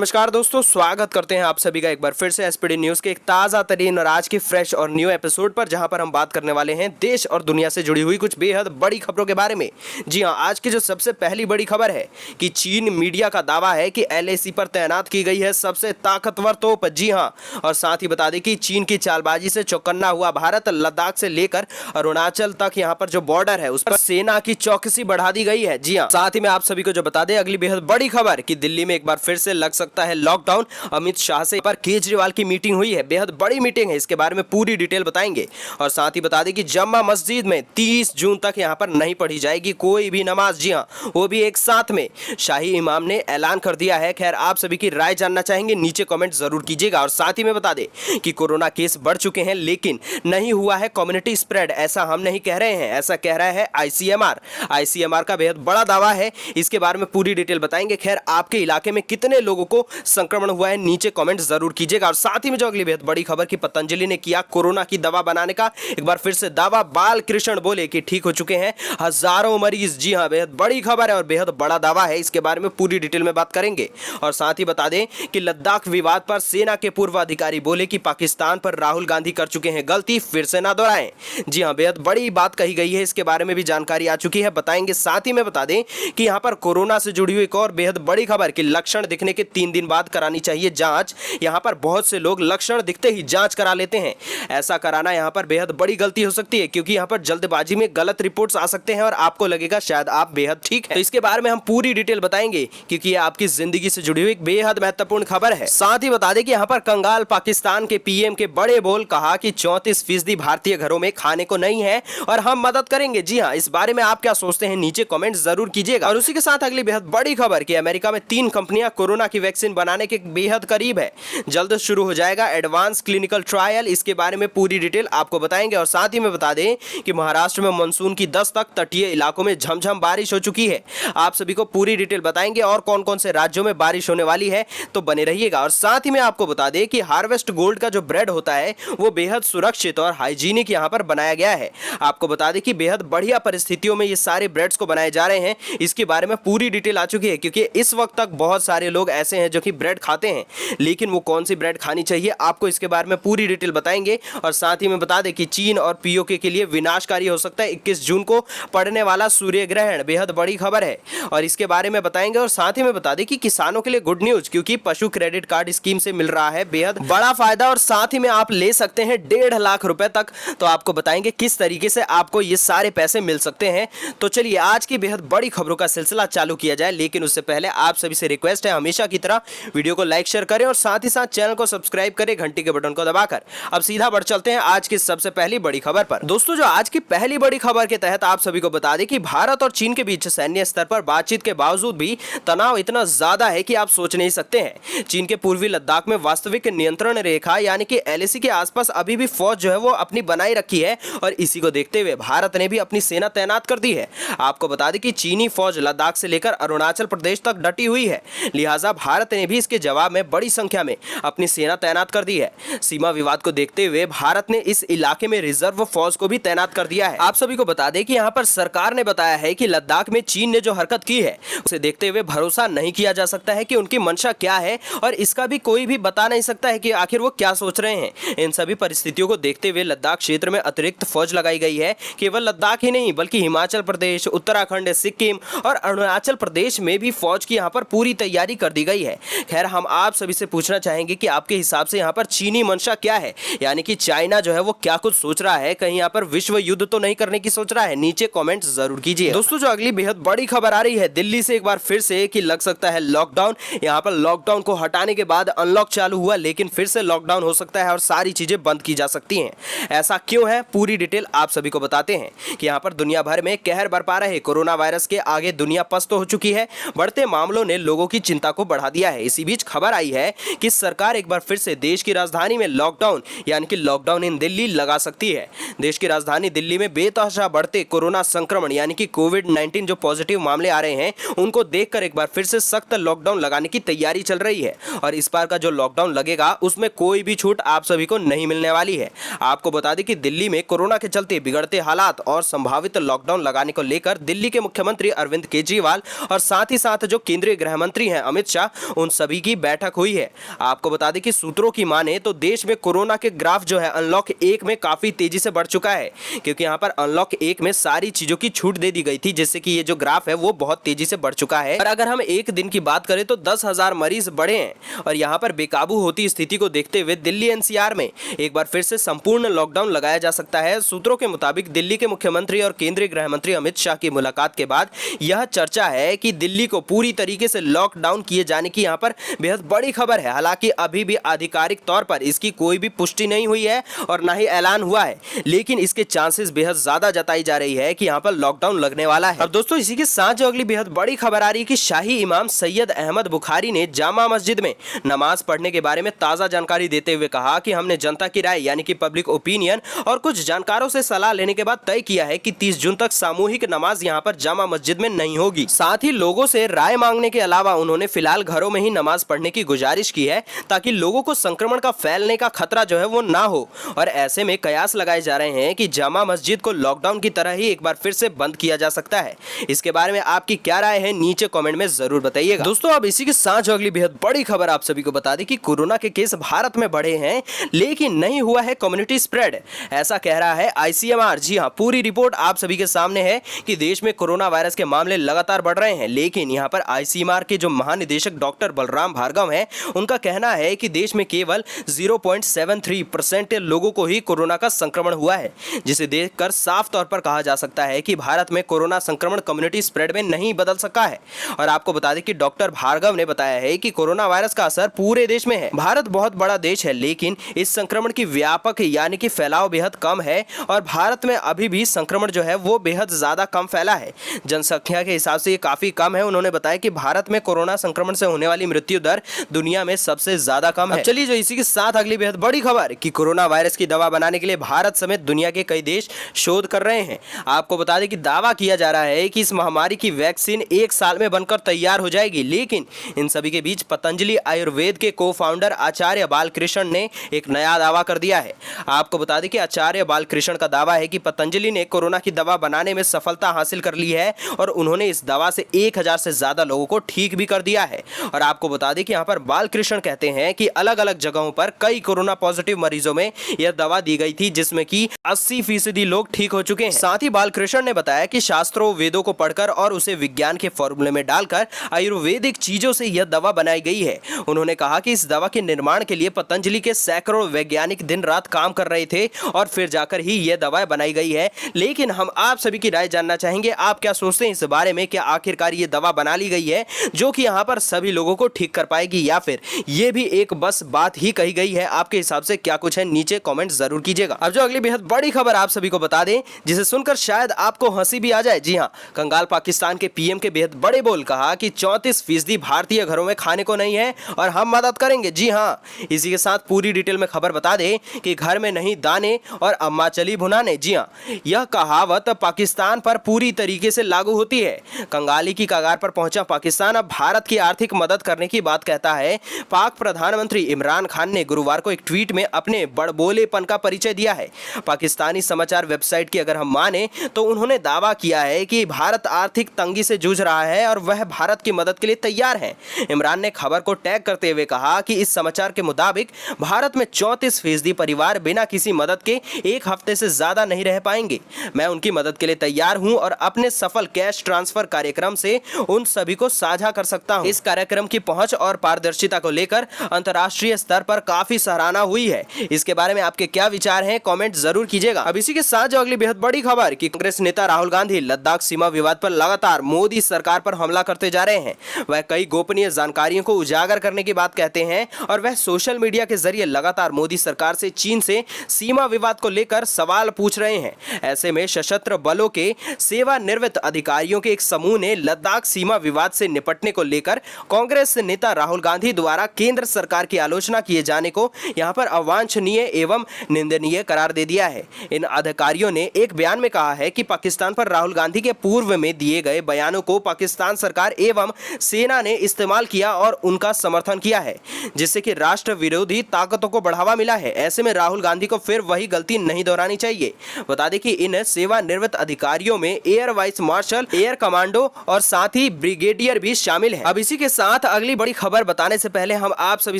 नमस्कार दोस्तों, स्वागत करते हैं आप सभी का एक बार फिर से एसपीडी न्यूज़ के एक ताज़ा तरीन और आज की फ्रेश और न्यू एपिसोड पर, जहां पर हम बात करने वाले हैं देश और दुनिया से जुड़ी हुई कुछ बेहद बड़ी खबरों के बारे में। जी हां, आज की जो सबसे पहली बड़ी खबर है कि चीन मीडिया का दावा है कि एलएसी पर तैनात की गई है सबसे ताकतवर तोप। जी हां, और साथ ही बता दें कि चीन की चालबाजी से चौकन्ना हुआ भारत, लद्दाख से लेकर अरुणाचल तक यहाँ पर जो बॉर्डर है उस पर सेना की चौकसी बढ़ा दी गई है। जी हाँ, साथ ही में आप सभी को जो बता दें अगली बेहद बड़ी खबर कि दिल्ली में एक बार फिर से लग सकता है लॉकडाउन। अमित शाह से पर केजरीवाल की मीटिंग हुई है, बेहद बड़ी मीटिंग है, इसके बारे में पूरी डिटेल बताएंगे। और साथ ही बता दें कि जम्मा मस्जिद में 30 जून तक यहां पर नहीं पढ़ी जाएगी कोई भी नमाज। जी हां, वो भी एक साथ में। शाही इमाम ने ऐलान कर दिया है। खैर, आप सभी की राय जानना चाहेंगे, नीचे कमेंट जरूर कीजिएगा। और साथ ही में बता दें कि कोरोना केस बढ़ चुके हैं लेकिन नहीं हुआ है कम्युनिटी स्प्रेड, ऐसा हम नहीं कह रहे हैं, ऐसा कह रहा है आईसीएमआर का बेहद बड़ा दावा है, इसके बारे में पूरी डिटेल बताएंगे। खैर, आपके इलाके में कितने लोगों को संक्रमण हुआ है नीचे कमेंट जरूर कीजिएगा। और साथ ही में जो अगली बेहद बड़ी खबर की पतंजलि ने किया कोरोना की दवा बनाने का एक बार फिर से दावा। बालकृष्ण बोले कि ठीक हो चुके हैं हजारों मरीज। जी हां, बेहद बड़ी खबर है और बेहद बड़ा दावा है, इसके बारे में पूरी डिटेल में बात करेंगे। और साथ ही बता दें कि लद्दाख विवाद पर सेना के पूर्व अधिकारी बोले कि पाकिस्तान पर राहुल गांधी कर चुके हैं गलती, फिर से ना दोहराएं। जी हां, बेहद बड़ी बात कही गई है, इसके बारे में भी जानकारी आ चुकी है, बताएंगे। साथ ही में बता दें कि यहां पर कोरोना से जुड़ी हुई एक और बेहद बड़ी खबर कि लक्षण दिखने के 3 दिन बाद करानी चाहिए जांच। यहां पर बहुत से लोग लक्षण दिखते ही जांच करा लेते हैं, ऐसा कराना यहां पर बेहद बड़ी गलती हो सकती है, क्योंकि यहां पर जल्दबाजी में गलत रिपोर्ट्स आ सकते हैं और आपको लगेगा शायद आप बेहद ठीक है। तो इसके बारे में हम पूरी डिटेल बताएंगे, क्योंकि ये आपकी जिंदगी से जुड़ी हुई एक बेहद महत्वपूर्ण खबर है। साथ ही बता दें कि यहां पर कंगाल पाकिस्तान के पीएम के बड़े बोल, कहा कि 34% भारतीय घरों में खाने को नहीं है और हम मदद करेंगे। जी हां, इस बारे में आप क्या सोचते हैं नीचे कमेंट जरूर कीजिएगा। और उसी के साथ अगली बेहद बड़ी खबर कि अमेरिका में 3 कंपनियां कोरोना की वैक्सीन बनाने के बेहद करीब है, जल्द शुरू हो जाएगा एडवांस क्लिनिकल ट्रायल, इसके बारे में पूरी डिटेल आपको बताएंगे। और साथ ही में बता दें कि महाराष्ट्र में मानसून की 10 तक, तटीय इलाकों में झमझम बारिश हो चुकी है, आप सभी को पूरी डिटेल बताएंगे। और कौन कौन से राज्यों में बारिश होने वाली है, तो बने रहिएगा। और साथ ही में आपको बता दें कि हार्वेस्ट गोल्ड का जो ब्रेड होता है वो बेहद सुरक्षित और हाइजीनिक यहां पर बनाया गया है। आपको बता दें कि बेहद बढ़िया परिस्थितियों में ये सारे ब्रेड्स को बनाए जा रहे हैं, इसके बारे में पूरी डिटेल आ चुकी है, क्योंकि इस वक्त तक बहुत सारे लोग ऐसे हैं जो कि ब्रेड खाते हैं लेकिन वो कौन सी ब्रेड खानी चाहिए, आपको इसके बारे में पूरी डिटेल बताएंगे। और साथ ही में बता दें कि चीन और पीओके के लिए विनाशकारी हो सकता है 21 जून को पड़ने वाला सूर्य ग्रहण, बेहद बड़ी खबर है और इसके बारे में बताएंगे। और साथ ही में बता दें कि किसानों के लिए गुड न्यूज, क्योंकि पशु क्रेडिट कार्ड स्कीम से मिल रहा है बेहद बड़ा फायदा और साथ ही में आप ले सकते हैं 1.5 लाख रुपए तक। तो आपको बताएंगे किस तरीके से आपको ये सारे पैसे मिल सकते हैं। तो चलिए आज की बेहद बड़ी खबरों का सिलसिला चालू किया जाए, लेकिन उससे पहले आप सभी से रिक्वेस्ट है हमेशा की तरह वीडियो को लाइक शेयर करें और साथ ही साथ चैनल को सब्सक्राइब करें घंटी के बटन को दबाकर। अब सीधा बढ़ चलते हैं आज की सबसे पहली बड़ी खबर पर। दोस्तों, जो आज की पहली बड़ी खबर के तहत आप सभी को बता दें कि भारत और चीन के बीच सैन्य स्तर पर बातचीत के बावजूद भी तनाव इतना ज्यादा है कि आप सोच नहीं सकते हैं। चीन के पूर्वी लद्दाख में वास्तविक नियंत्रण रेखा यानी कि एलएसी के आसपास अभी भी फौज जो है वो अपनी बनाई रखी है और इसी को देखते हुए भारत ने भी अपनी सेना तैनात कर दी है। आपको बता दें कि चीनी फौज लद्दाख से लेकर अरुणाचल प्रदेश तक डटी हुई है, लिहाजा भारत ने भी इसके जवाब में बड़ी संख्या में अपनी सेना तैनात कर दी है। सीमा विवाद को देखते हुए भारत ने इस इलाके में रिजर्व फौज को भी तैनात कर दिया है। आप सभी को बता दें कि यहां पर सरकार ने बताया है कि लद्दाख में चीन ने जो हरकत की है उसे देखते हुए भरोसा नहीं किया जा सकता है कि उनकी मंशा क्या है और इसका भी कोई भी बता नहीं सकता है कि आखिर वो क्या सोच रहे हैं। इन सभी परिस्थितियों को देखते हुए लद्दाख क्षेत्र में अतिरिक्त फौज लगाई गई है। केवल लद्दाख ही नहीं बल्कि हिमाचल प्रदेश, उत्तराखंड, सिक्किम और अरुणाचल प्रदेश में भी फौज की यहां पर पूरी तैयारी कर दी गई है। खैर, हम आप सभी से पूछना चाहेंगे कि आपके हिसाब से यहां पर चीनी मंशा क्या है, यानी कि चाइना जो है वो क्या कुछ सोच रहा है, कहीं यहां पर विश्व युद्ध तो नहीं करने की सोच रहा है, नीचे कमेंट जरूर कीजिए। दोस्तों, जो अगली बेहद बड़ी खबर आ रही है दिल्ली से एक बार फिर से कि लग सकता है लॉकडाउन। यहां पर लॉकडाउन को हटाने के बाद अनलॉक चालू हुआ लेकिन फिर से लॉकडाउन हो सकता है और सारी चीजें बंद की जा सकती हैं। ऐसा क्यों है, पूरी डिटेल आप सभी को बताते हैं कि यहां पर दुनिया भर में कहर बरपा रहे कोरोना वायरस के आगे दुनिया पस्त हो चुकी है। बढ़ते मामलों ने लोगों की चिंता को बढ़ा दिया है। इसी बीच खबर आई है कि सरकार एक बार फिर से देश की राजधानी में लॉकडाउन यानी कि लॉकडाउन इन दिल्ली लगा सकती है। देश की राजधानी दिल्ली में बेतहाशा बढ़ते कोरोना संक्रमण यानी कि कोविड-19 जो पॉजिटिव मामले आ रहे हैं उनको देखकर एक बार फिर से सख्त लॉकडाउन लगाने की तैयारी चल रही है और इस बार का जो लॉकडाउन लगेगा उसमें कोई भी छूट आप सभी को नहीं मिलने वाली है। आपको बता दें कि दिल्ली में कोरोना के चलते बिगड़ते हालात और संभावित लॉकडाउन लगाने को लेकर दिल्ली के मुख्यमंत्री अरविंद केजरीवाल और साथ ही साथ जो केंद्रीय गृह मंत्री हैं अमित शाह उन सभी की बैठक हुई है। आपको बता दें कि सूत्रों की माने तो देश में कोरोना के ग्राफ जो है अनलॉक 1 में काफी तेजी से बढ़ चुका है, क्योंकि यहाँ पर अनलॉक 1 में सारी चीजों की छूट दे दी गई थी, जिससे कि ये जो ग्राफ है वो बहुत तेजी से बढ़ चुका है। और अगर हम एक दिन की बात करें तो 10,000 मरीज बढ़े हैं और यहाँ पर बेकाबू होती स्थिति को देखते हुए दिल्ली एनसीआर में एक बार फिर से संपूर्ण लॉकडाउन लगाया जा सकता है। सूत्रों के मुताबिक दिल्ली के मुख्यमंत्री और केंद्रीय गृह मंत्री अमित शाह की मुलाकात के बाद यह चर्चा है कि दिल्ली को पूरी तरीके से लॉकडाउन किए जाने की यहाँ पर बेहद बड़ी खबर है। हालांकि अभी भी आधिकारिक तौर पर इसकी कोई भी पुष्टि नहीं हुई है और ना ही ऐलान हुआ है, लेकिन इसके चांसेस बेहद ज्यादा जताई जा रही है कि यहाँ पर लॉकडाउन लगने वाला है। अब दोस्तों इसी के साथ जो अगली बेहद बड़ी खबर आ रही है कि शाही इमाम सैयद अहमद बुखारी ने जामा मस्जिद में नमाज पढ़ने के बारे में ताजा जानकारी देते हुए कहा कि हमने जनता की राय यानी कि पब्लिक ओपिनियन और कुछ जानकारों से सलाह लेने के बाद तय किया है कि 30 जून तक सामूहिक नमाज यहाँ पर जामा मस्जिद में नहीं होगी। साथ ही लोगों से राय मांगने के अलावा उन्होंने फिलहाल घरों में ही नमाज पढ़ने की गुजारिश की है ताकि लोगों को संक्रमण का फैलने का खतरा जो है वो ना हो। और ऐसे में कयास लगाए जा रहे हैं कि जामा मस्जिद को लॉकडाउन की तरह ही एक बार फिर से बंद किया जा सकता है। इसके बारे में आपकी क्या राय है नीचे कमेंट में जरूर बताइएगा। दोस्तों अब इसी के साथ जो अगली बेहद बड़ी खबर आप सभी को बता दें कि कोरोना के केस भारत में बढ़े हैं लेकिन नहीं हुआ है कम्युनिटी स्प्रेड, ऐसा कह रहा है आईसीएमआर। जी हां, पूरी रिपोर्ट आप सभी के सामने है कि देश में कोरोना वायरस के मामले लगातार बढ़ रहे हैं, लेकिन यहां पर आईसीएमआर के जो महानिदेशक डॉक्टर बलराम भार्गव हैं, उनका कहना है कि देश में केवल 0.73% लोगों को ही कोरोना का संक्रमण हुआ है, जिसे देखकर साफ तौर पर कहा जा सकता है कि भारत में कोरोना संक्रमण कम्युनिटी स्प्रेड में नहीं बदल सका है। और आपको बता दें कि डॉक्टर भार्गव ने बताया है कि कोरोना वायरस का असर पूरे देश में है। भारत बहुत बड़ा देश है, लेकिन इस संक्रमण की व्यापक यानी कि फैलाव बेहद कम है और भारत में अभी भी संक्रमण जो है वो बेहद ज्यादा कम फैला है। जनसंख्या के हिसाब से ये काफी कम है। उन्होंने बताया कि भारत में कोरोना संक्रमण से होने वाली मृत्यु दर दुनिया में सबसे ज्यादा कम है। चलिए जो इसी के साथ अगली बेहद बड़ी खबर कि कोरोना वायरस की दवा बनाने के लिए भारत समेत दुनिया के कई देश शोध कर रहे हैं। आपको बता दें कि दावा किया जा रहा है कि इस महामारी की वैक्सीन 1 साल में बनकर तैयार हो जाएगी, लेकिन इन सभी के बीच पतंजलि आयुर्वेद के को-फाउंडर आचार्य बालकृष्ण ने एक नया दावा कर दिया है। आपको बता दें कि आचार्य बालकृष्ण का दावा है कि पतंजलि ने कोरोना की दवा बनाने में सफलता हासिल कर ली है और उन्होंने इस दवा से 1000 से ज्यादा लोगों को ठीक भी कर दिया है। और आपको बता दें कि यहाँ पर बालकृष्ण कहते हैं कि अलग अलग जगहों पर कई कोरोना पॉजिटिव मरीजों में यह दवा दी गई थी, जिसमें कि 80% लोग ठीक हो चुके हैं। साथ ही बालकृष्ण ने बताया कि शास्त्रों वेदों को पढ़कर और उसे विज्ञान के फॉर्मूले में डालकर आयुर्वेदिक चीजों से यह दवा बनाई गई है। उन्होंने कहा कि इस दवा के निर्माण के लिए पतंजलि के सैकड़ों वैज्ञानिक दिन रात काम कर रहे थे और फिर जाकर ही यह दवा बनाई गई है। लेकिन हम आप सभी की राय जानना चाहेंगे, आप क्या सोचते हैं इस बारे में? क्या आखिरकार ये दवा बना ली गई है जो कि यहाँ पर सभी लोगों को ठीक कर पाएगी, या फिर ये भी एक बस बात ही कही गई है? आपके हिसाब से क्या कुछ है नीचे कमेंट जरूर कीजिएगा। अब जो अगली बेहद बड़ी खबर आप सभी को बता दें, जिसे सुनकर शायद आपको हंसी भी आ जाए। जी हाँ, कंगाल पाकिस्तान के पीएम के बेहद बड़े बोल, कहा कि 34% भारतीय घरों में खाने को नहीं है और हम मदद करेंगे। जी हाँ, इसी के साथ पूरी डिटेल में खबर बता दें कि घर में नहीं दाने और अम्मा चली भुनाने। जी हाँ, यह कहावत पाकिस्तान पर पूरी तरीके से लागू होती है। कंगाली की कगार पर पहुंचा पाकिस्तान अब भारत की आर्थिक मदद करने की बात कहता है। पाक प्रधानमंत्री इमरान खान ने गुरुवार को एक ट्वीट में अपने बड़बोलेपन का परिचय दिया है। पाकिस्तानी समाचार वेबसाइट की अगर हम माने तो उन्होंने दावा किया है कि भारत आर्थिक तंगी से जूझ रहा है और वह भारत की मदद के लिए तैयार है। इमरान ने खबर को टैग करते हुए कहा कि इस समाचार के मुताबिक भारत में 34% परिवार बिना किसी मदद के 1 हफ्ते से ज्यादा नहीं रह पाएंगे। मैं उनकी मदद के लिए तैयार हूं और अपने सफल कैश ट्रांसफर कार्यक्रम से उन सभी को साझा कर सकता हूं। इस कार्यक्रम की पहुंच और पारदर्शिता को लेकर अंतर्राष्ट्रीय स्तर पर काफी सराहना हुई है। इसके बारे में आपके क्या विचार हैं, कमेंट जरूर कीजिएगा। अब इसी के साथ जो अगली बेहद बड़ी खबर कि कांग्रेस नेता राहुल गांधी लद्दाख सीमा विवाद पर लगातार मोदी सरकार पर हमला करते जा रहे हैं। वह कई गोपनीय जानकारियों को उजागर करने की बात कहते हैं और वह सोशल मीडिया के जरिए लगातार मोदी सरकार से चीन से सीमा विवाद को लेकर सवाल पूछ रहे हैं। ऐसे में सशस्त्र बलों के सेवानिवृत्त अधिकारियों के एक समूह ने लद्दाख सीमा विवाद से निपटने को लेकर कांग्रेस नेता राहुल गांधी द्वारा केंद्र सरकार की आलोचना किए जाने को यहां पर अवांछनीय एवं निंदनीय करार दे दिया है। इन अधिकारियों ने एक बयान में कहा है कि पाकिस्तान पर राहुल गांधी के पूर्व में दिए गए बयानों को पाकिस्तान सरकार एवं सेना ने इस्तेमाल किया और उनका समर्थन किया है, जिससे कि राष्ट्र विरोधी ताकतों को बढ़ावा मिला है। ऐसे में राहुल गांधी को फिर वही गलती नहीं दोहरानी चाहिए। बता दें कि इन सेवानिवृत्त अधिकारियों में air vice marshal, air commando और साथ ही ब्रिगेडियर भी शामिल है। अब इसी के साथ साथ अगली बड़ी खबर बताने से पहले हम आप सभी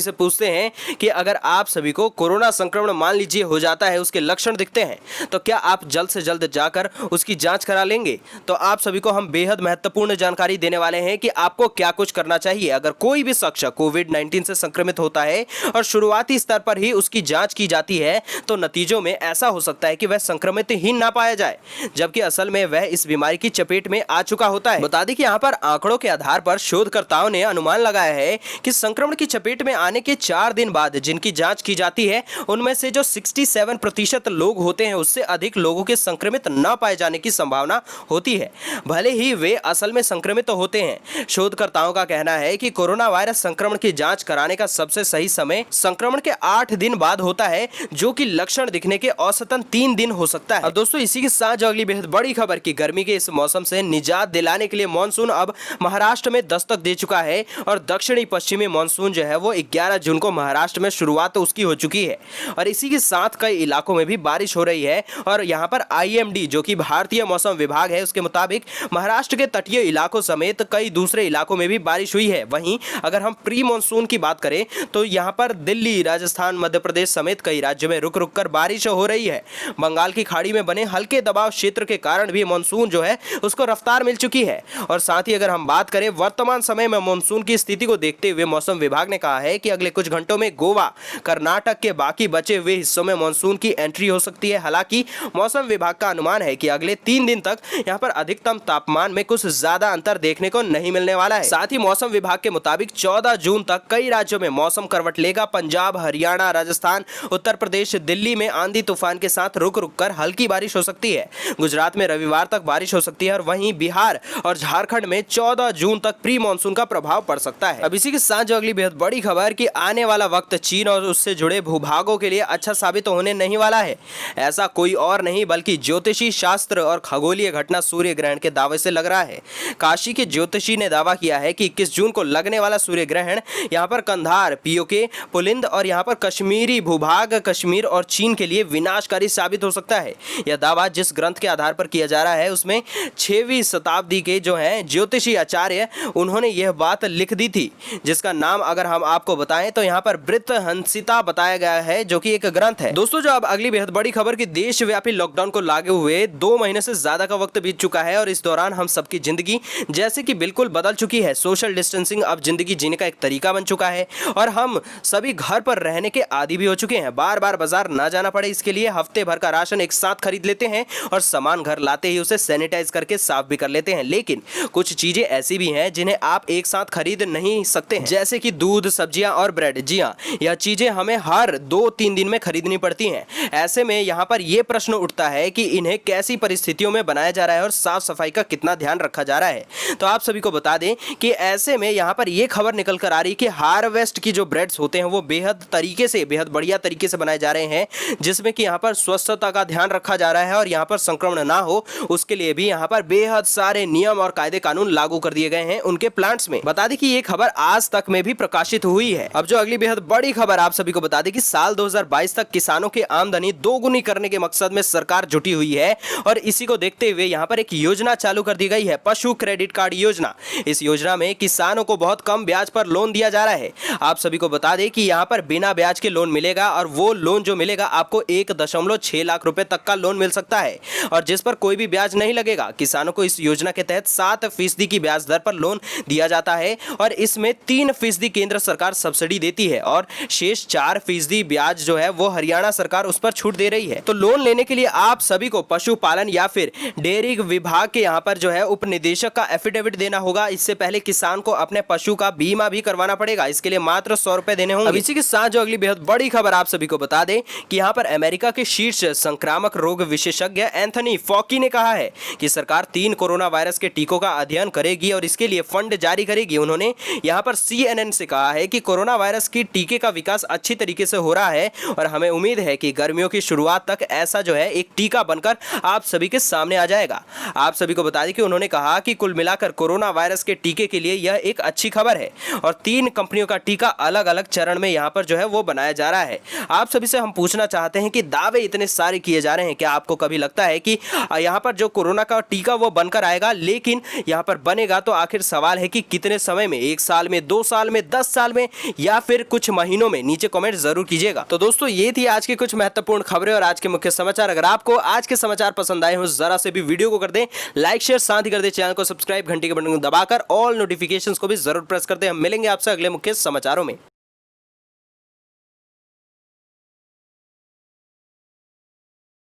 से पूछते हैं कि अगर आप सभी को कोरोना संक्रमण मान लीजिए हो जाता है, उसके लक्षण दिखते हैं, तो क्या आप जल्द से जल्द जाकर उसकी जांच करा लेंगे? तो आप सभी को हम बेहद महत्वपूर्ण जानकारी देने वाले हैं कि आपको क्या कुछ करना चाहिए अगर कोई भी शख्स कोविड-19 से संक्रमित होता है और शुरुआती स्तर पर ही उसकी जांच की जाती है, तो नतीजों में ऐसा हो सकता है कि वह संक्रमित ही ना पाया जाए, जबकि असल में वह इस बीमारी की चपेट में आ चुका होता है। बता दें कि यहाँ पर आंकड़ों के आधार पर शोधकर्ताओं ने अनुमान लगाया है कि संक्रमण की चपेट में आने के 4 दिन बाद जिनकी जांच की जाती है, उनमें से जो 67% लोग होते हैं, उससे अधिक लोगों के संक्रमित न पाए जाने की संभावना होती है, भले ही वे असल में संक्रमित होते हैं। शोधकर्ताओं का कहना है कि कोरोना वायरस संक्रमण की जांच कराने का सबसे सही समय संक्रमण के 8 दिन बाद होता है, जो कि लक्षण दिखने के औसतन 3 दिन हो सकता है। अब दोस्तों, इसी के साथ जो अगली बेहद बड़ी खबर की गर्मी के इस मौसम से निजात दिलाने के लिए मानसून अब महाराष्ट्र में दस्तक दे चुका है और दक्षिणी पश्चिमी मानसून जो है वो 11 जून को महाराष्ट्र में शुरुआत तो उसकी हो चुकी है और इसी के साथ कई इलाकों में भी बारिश हो रही है। और यहाँ पर IMD जो कि भारतीय मौसम विभाग है, उसके मुताबिक महाराष्ट्र के तटीय इलाकों समेत कई दूसरे इलाकों में भी बारिश हुई है। वहीं अगर हम प्री मानसून की बात करें तो यहाँ पर दिल्ली, राजस्थान, मध्य प्रदेश समेत कई राज्यों में रुक रुक कर बारिश हो रही है। बंगाल की खाड़ी में बने हल्के दबाव क्षेत्र के कारण भी मानसून जो है उसको रफ्तार मिल चुकी है। और साथ ही अगर हम बात करें वर्तमान समय में मानसून की स्थिति को देखते हुए मौसम विभाग ने कहा है कि अगले कुछ घंटों में गोवा, कर्नाटक के बाकी बचे हुए हिस्सों में मानसून की एंट्री हो सकती है। हालांकि मौसम विभाग का अनुमान है कि अगले 3 दिन तक यहाँ पर अधिकतम तापमान में कुछ ज्यादा अंतर देखने को नहीं मिलने वाला है। साथ ही मौसम विभाग के मुताबिक 14 जून तक कई राज्यों में मौसम करवट लेगा। पंजाब, हरियाणा, राजस्थान, उत्तर प्रदेश, दिल्ली में आंधी तूफान के साथ रुक रुक कर हल्की बारिश हो सकती है। गुजरात में रविवार तक बारिश हो सकती है और वहीं बिहार और झारखंड में 14 जून तक प्री मानसून का प्रभाव पड़ सकता है। अब इसी के साथ जो अगली बेहद बड़ी खबर कि आने वाला वक्त चीन और उससे जुड़े भूभागों के लिए अच्छा साबित होने नहीं वाला है। ऐसा कोई और नहीं बल्कि ज्योतिषी शास्त्र और खगोलीय घटना सूर्य ग्रहण के दावे से लग रहा है। काशी के ज्योतिषी ने दावा किया है कि 21 जून को लगने वाला सूर्य ग्रहण यहाँ पर कंधार, POK, पुलिंद और यहाँ पर कश्मीरी भूभाग, कश्मीर और चीन के लिए विनाशकारी साबित हो सकता है। यह दावा जिस ग्रंथ के आधार पर किया जा रहा है उसमें 6वीं शताब्दी के जो हैं ज्योतिषी आचार्य, उन्होंने यह बात लिख दी थी, जिसका नाम अगर हम आपको बताएं तो यहाँ पर वृत्तहंसिता बताया गया है, जो कि एक ग्रंथ है। दोस्तों, जो अब अगली बेहद बड़ी खबर कि देशव्यापी लॉकडाउन को लागू हुए 2 महीने से ज्यादा का वक्त बीत चुका है और इस दौरान हम सबकी जिंदगी जैसे कि बिल्कुल बदल चुकी है। सोशल डिस्टेंसिंग अब जिंदगी जीने का एक तरीका बन चुका है और हम सभी घर पर रहने के आदी भी हो चुके हैं। बार बार बाजार ना जाना पड़े, इसके लिए हफ्ते भर का राशन एक साथ खरीद लेते हैं और सामान घर लाते ही उसे सैनिटाइज करके साफ भी कर लेते हैं। लेकिन कुछ चीजें ऐसी भी हैं जिन्हें आप एक साथ खरीद नहीं सकते हैं, जैसे कि दूध, सब्जियां और ब्रेड। जी हाँ, यह चीजें हमें हर 2-3 दिन में खरीदनी पड़ती हैं। ऐसे में यहाँ पर यह प्रश्न उठता है कि इन्हें कैसी परिस्थितियों में बनाया जा रहा है और साफ सफाई का कितना ध्यान रखा जा रहा है। तो आप सभी को बता दें कि ऐसे में यहाँ पर यह खबर निकल कर आ रही कि हार्वेस्ट की जो ब्रेड्स होते हैं वो बेहद बढ़िया तरीके से बनाए जा रहे हैं, जिसमें कि यहाँ पर स्वच्छता का ध्यान रखा जा रहा है और यहाँ पर संक्रमण ना हो उसके लिए भी यहाँ पर बेहद सारे नियम और कायदे कानून लागू कर दिए गए हैं उनके प्लांट्स में। बता दें कि ये खबर आज तक में भी प्रकाशित हुई है। अब जो अगली बेहद बड़ी खबर आप सभी को बता दें कि साल 2022 तक किसानों की आमदनी दोगुनी करने के मकसद में सरकार जुटी हुई है और इसी को देखते हुए यहाँ पर एक योजना चालू कर दी गई है, पशु क्रेडिट कार्ड योजना। इस योजना में किसानों को बहुत कम ब्याज पर लोन दिया जा रहा है। आप सभी को बता दें कि यहाँ पर बिना ब्याज के लोन मिलेगा और वो लोन जो मिलेगा आपको 1.6 लाख रुपए तक का लोन मिल सकता है और जिस पर कोई भी ब्याज नहीं लगेगा। किसानों को इस योजना के तहत 7% की ब्याज दर पर लोन दिया जाता है और इसमें 3% केंद्र सरकार सब्सिडी देती है और शेष 4% ब्याज जो है वो हरियाणा सरकार उस पर छूट दे रही है। तो लोन लेने के लिए आप सभी को पशुपालन या फिर डेयरी विभाग के यहाँ पर जो है उप निदेशक का एफिडेविट देना होगा। इससे पहले किसान को अपने पशु का बीमा भी करवाना पड़ेगा। इसके लिए मात्र 100 रुपए देने होंगे। अब इसी के साथ जो अगली बेहद बड़ी खबर आप सभी को बता दें कि यहाँ पर अमेरिका के शीर्ष संक्रामक रोग विशेषज्ञ एंथनी फॉकी ने कहा है कि सरकार 3 कोरोना वायरस के टीकों का अध्ययन करेगी और इसके लिए फंड जारी करेगी। उन्होंने यहाँ पर CNN से कहा है कि कोरोना वायरस की टीके का विकास अच्छी तरीके से हो रहा है और हमें उम्मीद है कि गर्मियों की शुरुआत तक ऐसा जो है एक टीका बनकर आप सभी के सामने आ जाएगा। आप सभी को बता दें कि उन्होंने कहा कि कुल मिलाकर कोरोना वायरस के टीके के लिए यह एक अच्छी खबर है और 3 कंपनियों का टीका अलग अलग चरण में यहाँ पर जो है वो बनाया जा रहा है। आप सभी से हम पूछना चाहते हैं कि दावे इतने सारे किए जा रहे हैं, क्या आपको कभी लगता है कि यहाँ पर जो कोरोना का टीका वो बनकर आएगा, लेकिन यहाँ पर बनेगा तो आखिर सवाल है कि कितने समय समय में, 1 साल में, 2 साल में, 10 साल में या फिर कुछ महीनों में? नीचे कमेंट जरूर कीजिएगा। तो दोस्तों ये थी आज की कुछ महत्वपूर्ण खबरें और आज के मुख्य समाचार। अगर आपको आज के समाचार पसंद आए हो जरा से भी वीडियो को कर दें लाइक, शेयर, साथ ही कर दें चैनल को सब्सक्राइब, घंटी के बटन को दबाकर ऑल नोटिफिकेशंस को भी जरूर प्रेस कर दें। हम मिलेंगे आपसे अगले मुख्य समाचारों में।